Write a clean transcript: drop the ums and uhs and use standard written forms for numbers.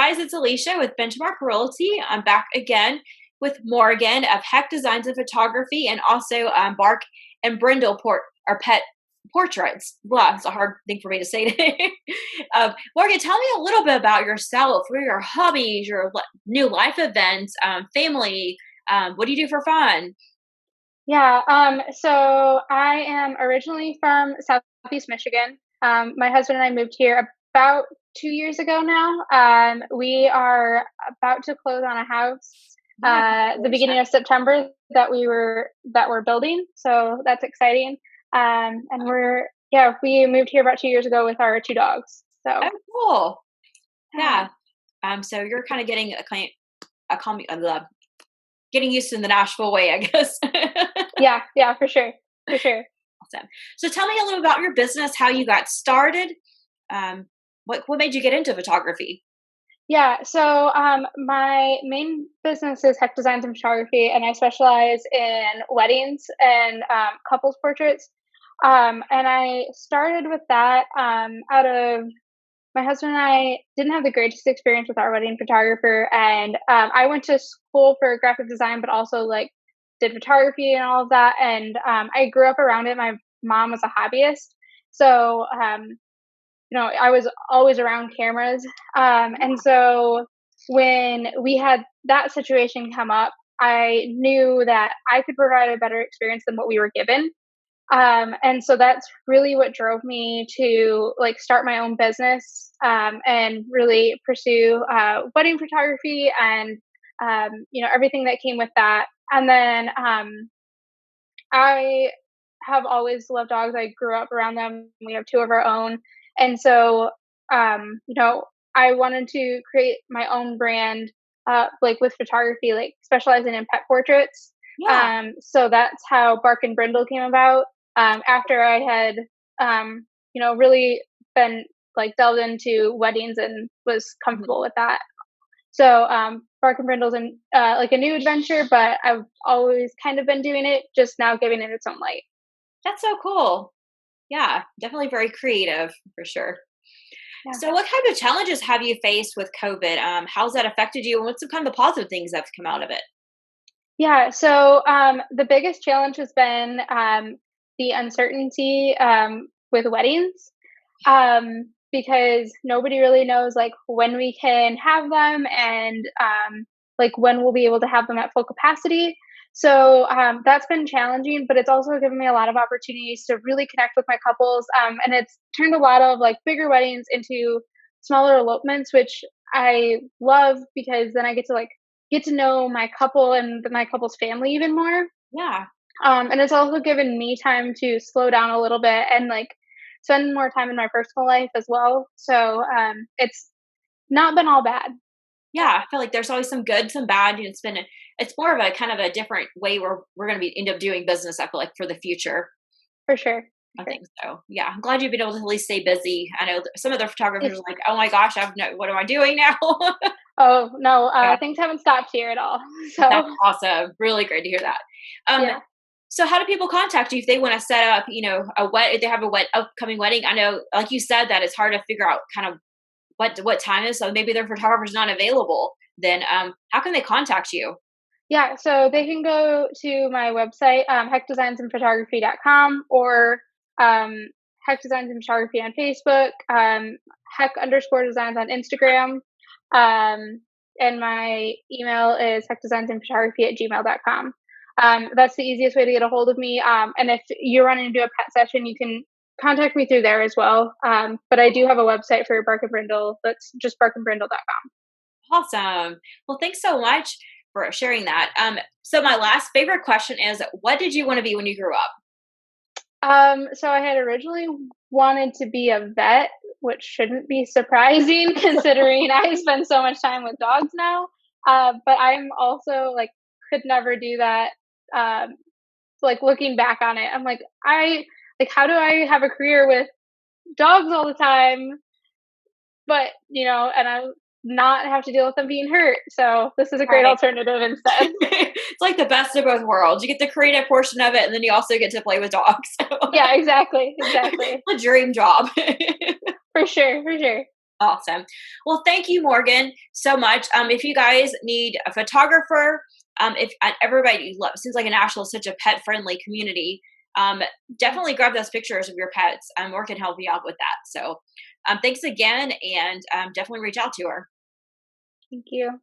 guys, it's Alicia with Benchmark Realty. I'm back again with Morgan of Heck Designs and Photography, and also Bark and Brindle or Pet Portraits. Wow, it's a hard thing for me to say today. Morgan, tell me a little bit about yourself. What are your hobbies, your new life events, family? What do you do for fun? Yeah, so I am originally from Southeast Michigan. My husband and I moved here about 2 years ago now. We are about to close on a house the beginning of September that we're building. So that's exciting. And we moved here about 2 years ago with our two dogs. So Oh, cool. Yeah. So you're kind of getting getting used to the Nashville way, I guess. yeah, for sure. Awesome. So tell me a little about your business, how you got started. What made you get into photography? Yeah, so my main business is Heck Designs and Photography, and I specialize in weddings and couples portraits. And I started with that out of my husband and I didn't have the greatest experience with our wedding photographer, and I went to school for graphic design, but also like did photography and all of that. And I grew up around it. My mom was a hobbyist, so I was always around cameras. And so when we had that situation come up, I knew that I could provide a better experience than what we were given. And so that's really what drove me to like start my own business and really pursue wedding photography and everything that came with that. And then I have always loved dogs. I grew up around them. We have two of our own, and so I wanted to create my own brand, like with photography, like specializing in pet portraits. Yeah. So that's how Bark and Brindle came about. After I had, really been like delved into weddings and was comfortable with that. So Bark and Brindle's like a new adventure, but I've always kind of been doing it, just now giving it its own light. That's so cool. Yeah, definitely very creative for sure. Yeah. So what kind of challenges have you faced with COVID? How's that affected you? And what's some kind of the positive things that have come out of it? Yeah. So the biggest challenge has been the uncertainty with weddings, because nobody really knows like when we can have them and like when we'll be able to have them at full capacity. So that's been challenging, but it's also given me a lot of opportunities to really connect with my couples. And it's turned a lot of like bigger weddings into smaller elopements, which I love because then I get to know my couple and my couple's family even more. Yeah. And it's also given me time to slow down a little bit and like spend more time in my personal life as well. So it's not been all bad. Yeah, I feel like there's always some good, some bad. It's more of a kind of a different way where we're going to end up doing business. I feel like for the future. For sure. I think so. Yeah, I'm glad you've been able to at least stay busy. I know some of the photographers are like, "Oh my gosh, what am I doing now?" Oh no, Yeah, things haven't stopped here at all. that's So awesome. Really great to hear that. Um, yeah. so how do people contact you if they want to set up, if they have a upcoming wedding? I know, like you said, that it's hard to figure out kind of what time is. So maybe their photographer's not available. Then how can they contact you? Yeah, so they can go to my website, heckdesignsandphotography.com, or Heck Designs and Photography on Facebook, Heck_designs on Instagram, and my email is heckdesignsandphotography@gmail.com. That's the easiest way to get a hold of me. And if you're running into a pet session, you can contact me through there as well. But I do have a website for Bark and Brindle. That's just barkandbrindle.com. Awesome. Well, thanks so much for sharing that. So my last favorite question is, what did you want to be when you grew up? So I had originally wanted to be a vet, which shouldn't be surprising considering I spend so much time with dogs now. But I'm also like could never do that. Like looking back on it, I'm like, how do I have a career with dogs all the time, but and I not have to deal with them being hurt. So this is a great Right. alternative instead. It's like the best of both worlds. You get the creative portion of it, and then you also get to play with dogs. Yeah, exactly. A dream job. For sure. Awesome. Well, thank you, Morgan, so much. If you guys need a photographer, if everybody loves, seems like Nashville is such a pet friendly community, um, definitely grab those pictures of your pets. Or can help you out with that. So, thanks again, and definitely reach out to her. Thank you.